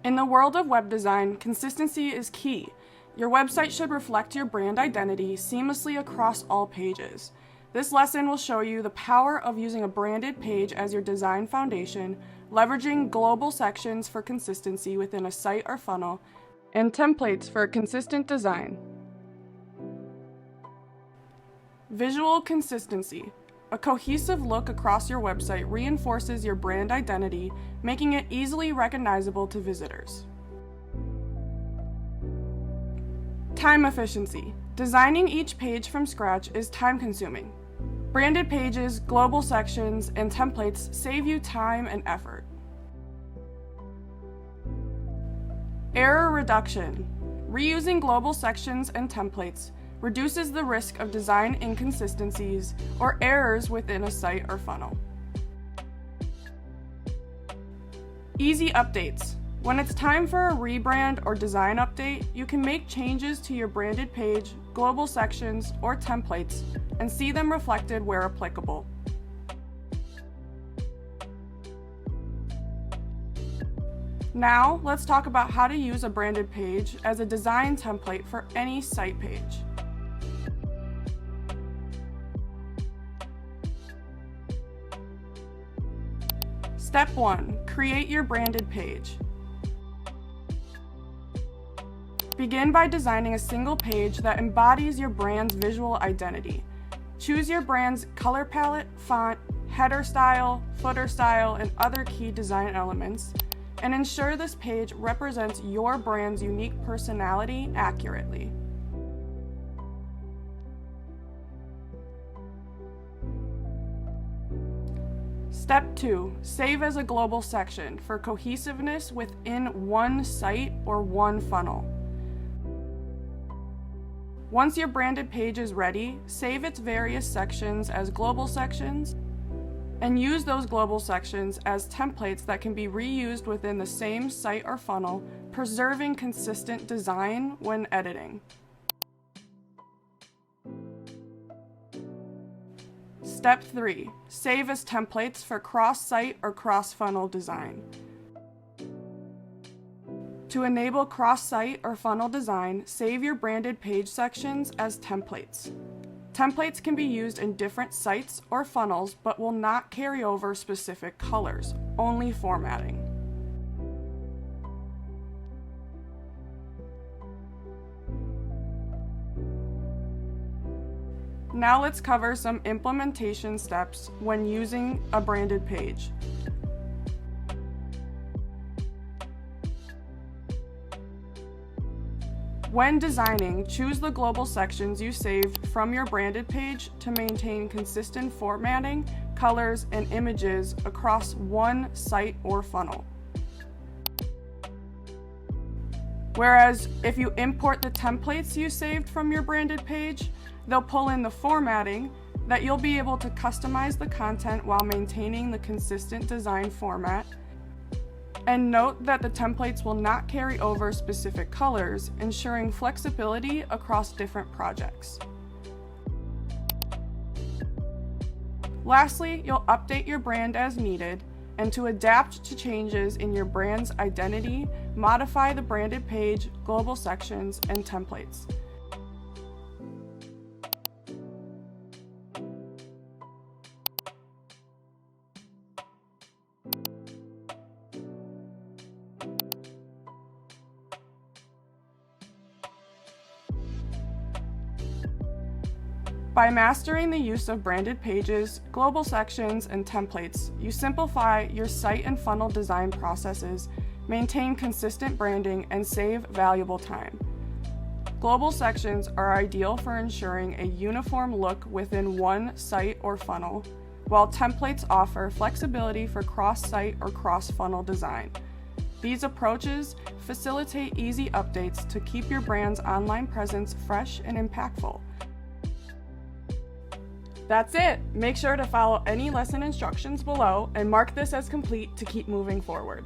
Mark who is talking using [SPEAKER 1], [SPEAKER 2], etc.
[SPEAKER 1] In the world of web design, consistency is key. Your website should reflect your brand identity seamlessly across all pages. This lesson will show you the power of using a branded page as your design foundation, leveraging global sections for consistency within a site or funnel, and templates for a consistent design. Visual consistency. A cohesive look across your website reinforces your brand identity, making it easily recognizable to visitors. Time efficiency. Designing each page from scratch is time-consuming. Branded pages, global sections, and templates save you time and effort. Error reduction. Reusing global sections and templates reduces the risk of design inconsistencies or errors within a site or funnel. Easy updates. When it's time for a rebrand or design update, you can make changes to your branded page, global sections, or templates and see them reflected where applicable. Now, let's talk about how to use a branded page as a design template for any site page. Step 1. Create your branded page. Begin by designing a single page that embodies your brand's visual identity. Choose your brand's color palette, font, header style, footer style, and other key design elements, and ensure this page represents your brand's unique personality accurately. Step 2. Save as a global section for cohesiveness within one site or one funnel. Once your branded page is ready, save its various sections as global sections and use those global sections as templates that can be reused within the same site or funnel, preserving consistent design when editing. Step 3. Save as templates for cross-site or cross-funnel design. To enable cross-site or funnel design, save your branded page sections as templates. Templates can be used in different sites or funnels, but will not carry over specific colors, only formatting. Now let's cover some implementation steps when using a branded page. When designing, choose the global sections you saved from your branded page to maintain consistent formatting, colors, and images across one site or funnel. Whereas if you import the templates you saved from your branded page, they'll pull in the formatting that you'll be able to customize the content while maintaining the consistent design format. And note that the templates will not carry over specific colors, ensuring flexibility across different projects. Lastly, you'll update your brand as needed, and to adapt to changes in your brand's identity, modify the branded page, global sections, and templates. By mastering the use of branded pages, global sections, and templates, you simplify your site and funnel design processes, maintain consistent branding, and save valuable time. Global sections are ideal for ensuring a uniform look within one site or funnel, while templates offer flexibility for cross-site or cross-funnel design. These approaches facilitate easy updates to keep your brand's online presence fresh and impactful. That's it! Make sure to follow any lesson instructions below and mark this as complete to keep moving forward.